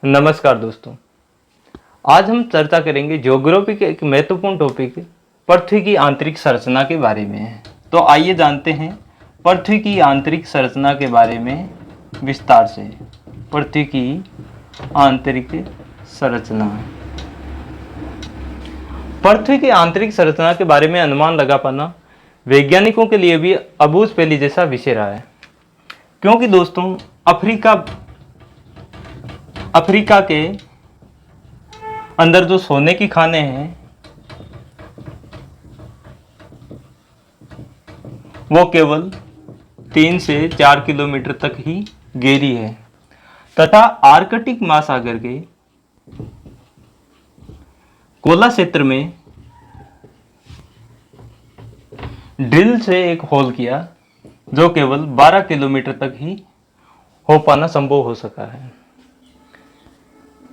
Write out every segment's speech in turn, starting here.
नमस्कार दोस्तों। आज हम चर्चा करेंगे ज्योग्राफी के एक महत्वपूर्ण टॉपिक पृथ्वी की आंतरिक संरचना के बारे में। तो आइए जानते हैं पृथ्वी की आंतरिक संरचना के बारे में विस्तार से। पृथ्वी की आंतरिक संरचना। पृथ्वी की आंतरिक संरचना के बारे में अनुमान लगा पाना वैज्ञानिकों के लिए भी अबूझ पहेली जैसा विषय रहा है, क्योंकि दोस्तों अफ्रीका के अंदर जो सोने की खानें हैं वो केवल 3 से 4 किलोमीटर तक ही गहरी है तथा आर्कटिक महासागर के कोला क्षेत्र में ड्रिल से एक होल किया जो केवल 12 किलोमीटर तक ही हो पाना संभव हो सका है,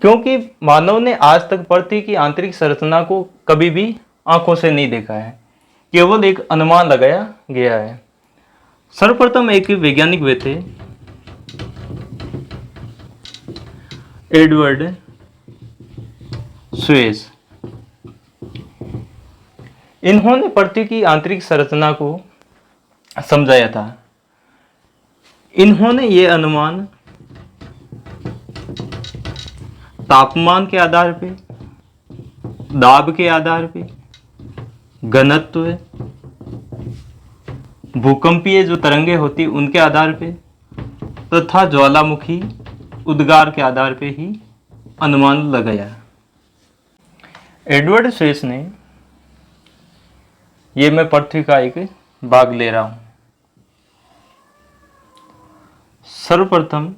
क्योंकि मानव ने आज तक पृथ्वी की आंतरिक संरचना को कभी भी आंखों से नहीं देखा है, केवल एक अनुमान लगाया गया है। सर्वप्रथम एक वैज्ञानिक वे थे एडवर्ड स्वेस। इन्होंने पृथ्वी की आंतरिक संरचना को समझाया था। इन्होंने ये अनुमान तापमान के आधार पे, दाब के आधार पे, घनत्व, भूकंपीय जो तरंगे होती उनके आधार पे तथा ज्वालामुखी उद्गार के आधार पे ही अनुमान लगाया। एडवर्ड स्वेस ने, ये मैं पृथ्वी का एक भाग ले रहा हूं, सर्वप्रथम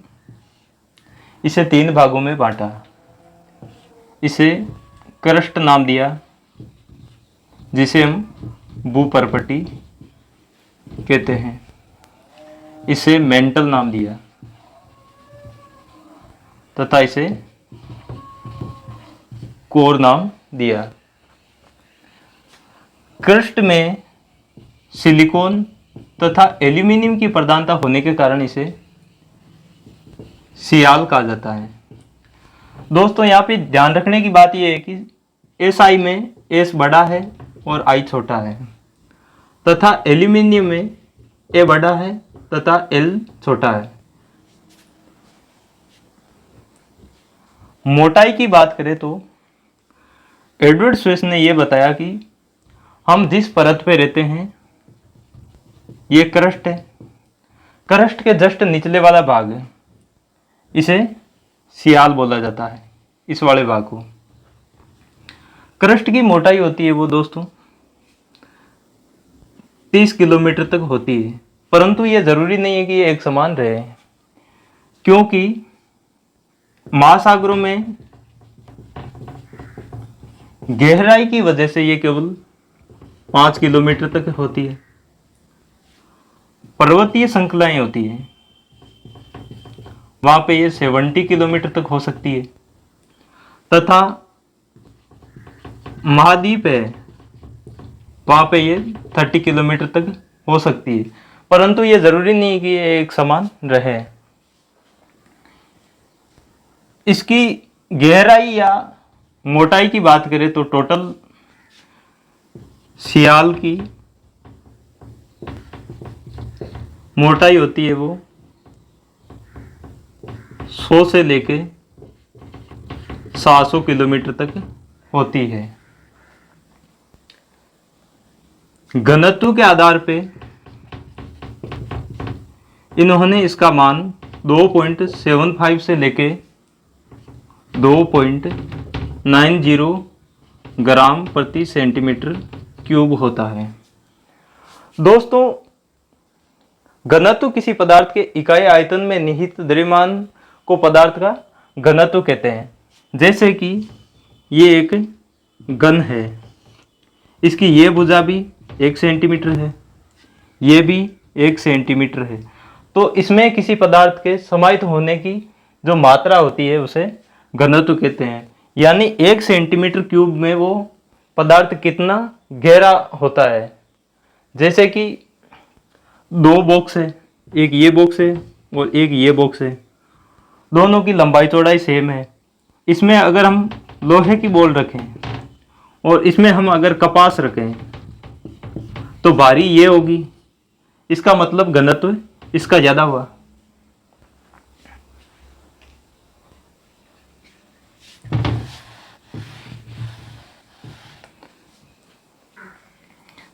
इसे 3 भागों में बांटा। इसे क्रस्ट नाम दिया, जिसे हम भूपर्पटी कहते हैं। इसे मेंटल नाम दिया तथा इसे कोर नाम दिया। क्रस्ट में सिलिकॉन तथा एल्यूमिनियम की प्रधानता होने के कारण इसे सियाल कहा जाता है। दोस्तों यहाँ पे ध्यान रखने की बात यह है कि SI में S बड़ा है और I छोटा है तथा एल्यूमिनियम में A बड़ा है तथा L छोटा है। मोटाई की बात करें तो एडवर्ड स्वेस ने यह बताया कि हम जिस परत पे रहते हैं ये क्रस्ट है। क्रस्ट के जस्ट निचले वाला भाग है, इसे सियाल बोला जाता है। इस वाले भाग को क्रस्ट की मोटाई होती है वो दोस्तों 30 किलोमीटर तक होती है, परंतु यह जरूरी नहीं है कि ये एक समान रहे, क्योंकि महासागरों में गहराई की वजह से ये केवल 5 किलोमीटर तक होती है। पर्वतीय श्रृंखलाएं होती है, वहां पे ये 70 किलोमीटर तक हो सकती है तथा महाद्वीप है, वहां पे ये 30 किलोमीटर तक हो सकती है, परंतु ये जरूरी नहीं है कि ये एक समान रहे। इसकी गहराई या मोटाई की बात करें तो टोटल सियाल की मोटाई होती है वो 100 से लेके 700 किलोमीटर तक होती है। घनत्व के आधार पे इन्होंने इसका मान 2.75 से लेके 2.90 ग्राम प्रति सेंटीमीटर क्यूब होता है। दोस्तों, घनत्व किसी पदार्थ के इकाई आयतन में निहित द्रव्यमान को पदार्थ का घनत्व कहते हैं। जैसे कि ये एक घन है, इसकी ये भुजा भी 1 सेंटीमीटर है, ये भी 1 सेंटीमीटर है, तो इसमें किसी पदार्थ के समाहित होने की जो मात्रा होती है उसे घनत्व कहते हैं। यानी 1 सेंटीमीटर क्यूब में वो पदार्थ कितना गहरा होता है। जैसे कि 2 बॉक्स है, एक ये बॉक्स है और एक ये बॉक्स है, दोनों की लंबाई चौड़ाई सेम है, इसमें अगर हम लोहे की बॉल रखें और इसमें हम अगर कपास रखें तो भारी ये होगी, इसका मतलब घनत्व इसका ज्यादा हुआ।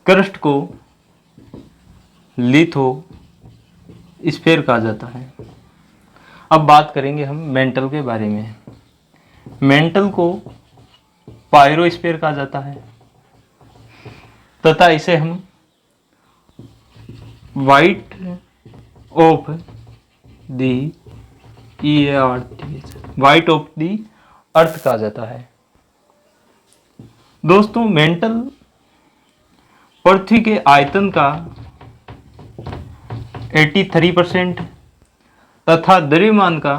क्रस्ट को लिथो स्फीयर कहा जाता है। अब बात करेंगे हम मेंटल के बारे में। मेंटल को पायरोस्फीयर कहा जाता है तथा इसे हम white of the white of the earth कहा जाता है। दोस्तों, मेंटल पृथ्वी के आयतन का 83% तथा द्रव्यमान का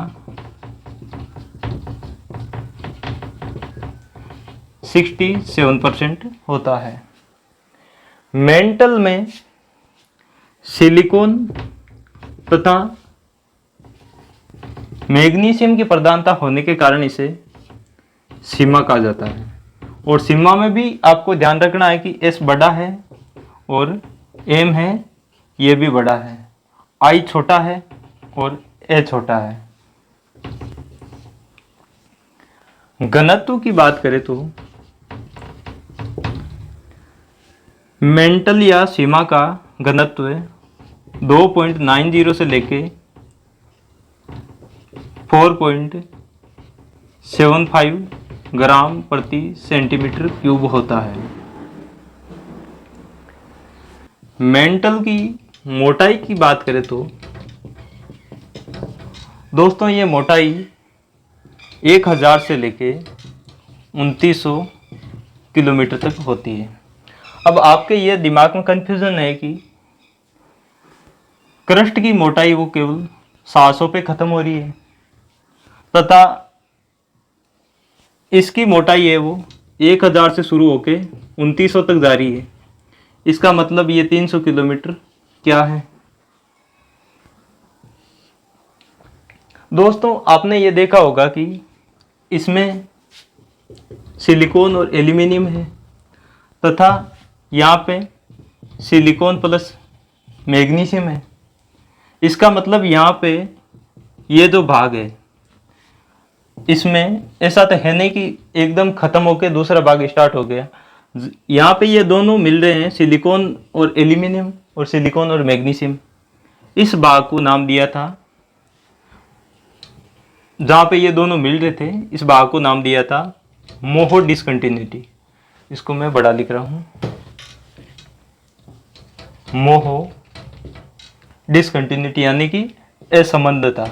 67% होता है। मेंटल में सिलिकॉन तथा मैग्नीशियम की प्रधानता होने के कारण इसे सीमा कहा जाता है। और सीमा में भी आपको ध्यान रखना है कि एस बड़ा है और एम है ये भी बड़ा है, आई छोटा है और ए छोटा है। घनत्व की बात करें तो मेंटल या सीमा का घनत्व 2.90 से लेके 4.75 ग्राम प्रति सेंटीमीटर क्यूब होता है। मेंटल की मोटाई की बात करें तो दोस्तों ये मोटाई 1000 से लेके 2900 किलोमीटर तक होती है। अब आपके ये दिमाग में कंफ्यूजन है कि क्रस्ट की मोटाई वो केवल 700 पे खत्म हो रही है तथा इसकी मोटाई है वो 1000 से शुरू होके 2900 तक जा रही है। इसका मतलब ये 300 किलोमीटर क्या है। दोस्तों, आपने ये देखा होगा कि इसमें सिलिकॉन और एल्यूमिनियम है तथा यहाँ पे सिलिकॉन प्लस मैग्नीशियम है। इसका मतलब यहाँ पे ये जो भाग है इसमें ऐसा तो है नहीं कि एकदम खत्म होके दूसरा भाग स्टार्ट हो गया। यहाँ पे ये दोनों मिल रहे हैं, सिलिकॉन और एल्यूमिनियम और सिलिकॉन और मैग्नीशियम। इस भाग को नाम दिया था, जहाँ पे ये दोनों मिल रहे थे इस भाग को नाम दिया था मोहो डिसकंटिन्यूटी। इसको मैं बड़ा लिख रहा हूँ, मोहो डिसकंटिन्यूटी यानी कि असंबद्धता।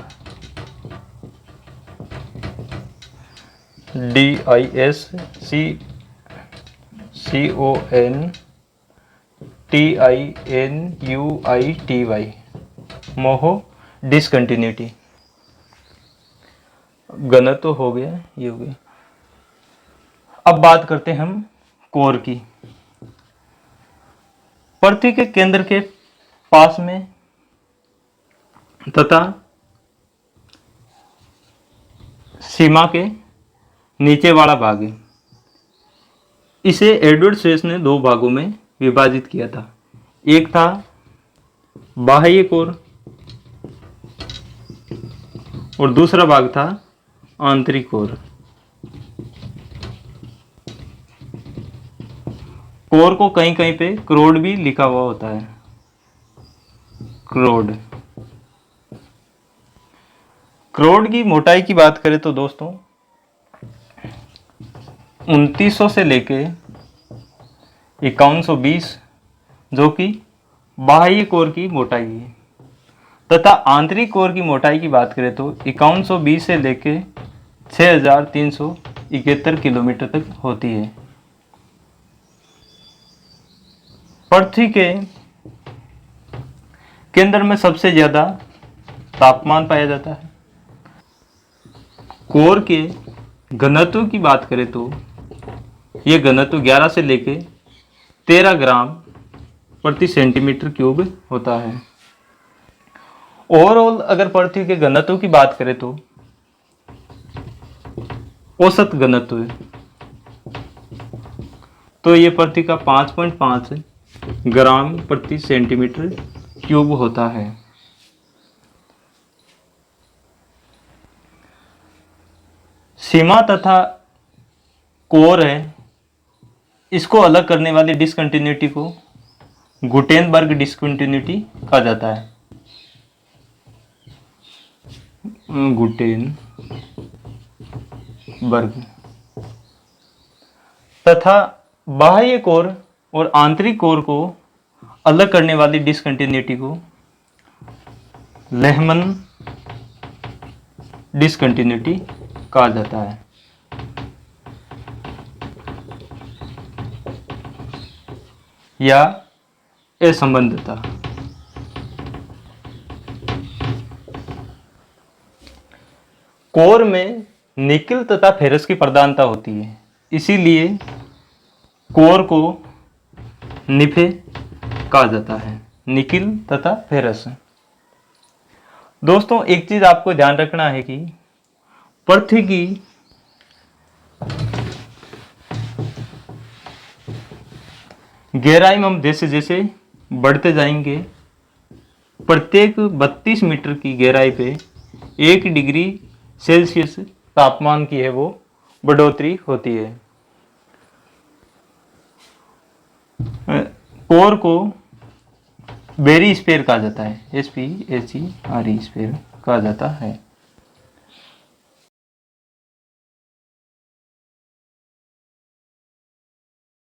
DISCONTINUITY मोहो डिसकंटिन्यूटी। घनत्व तो हो गया, ये हो गया। अब बात करते हैं हम कोर की। पृथ्वी के केंद्र के पास में तथा सीमा के नीचे वाला भाग है। इसे एडवर्ड शेस ने 2 भागों में विभाजित किया था। एक था बाह्य कोर और दूसरा भाग था आंतरिक कोर। कोर को कहीं कहीं पे क्रोड भी लिखा हुआ होता है, क्रोड। क्रोड की मोटाई की बात करें तो दोस्तों 2900 से लेके 5120 जो कि बाह्य कोर की मोटाई है तथा आंतरिक कोर की मोटाई की बात करें तो 5120 से लेके 6371 किलोमीटर तक होती है। पृथ्वी के केंद्र में सबसे ज्यादा तापमान पाया जाता है। कोर के घनत्व की बात करें तो यह घनत्व 11 से लेके 13 ग्राम प्रति सेंटीमीटर क्यूब होता है। ओवरऑल अगर पृथ्वी के घनत्व की बात करें तो औसत घनत्व, तो ये पृथ्वी का 5.5 ग्राम प्रति सेंटीमीटर क्यूब होता है। सीमा तथा कोर है, इसको अलग करने वाली डिसकंटिन्यूटी को गुटेनबर्ग डिसकंटिन्यूटी कहा जाता है। गुटेनबर्ग। तथा बाह्य कोर और आंतरिक कोर को अलग करने वाली डिसकंटिन्यूटी को लेहमन डिसकंटिन्यूटी कहा जाता है। या असंबद्धता। कोर में निकेल तथा फेरस की प्रधानता होती है, इसीलिए कोर को निफे कहा जाता है, निकेल तथा फेरस। दोस्तों एक चीज आपको ध्यान रखना है कि पृथ्वी की गहराई में हम जैसे जैसे बढ़ते जाएंगे, प्रत्येक 32 मीटर की गहराई पे 1 डिग्री सेल्सियस तापमान की है वो बढ़ोतरी होती है। कोर को बेरी स्फीयर कहा जाता है, SPHERE स्फीयर कहा जाता है।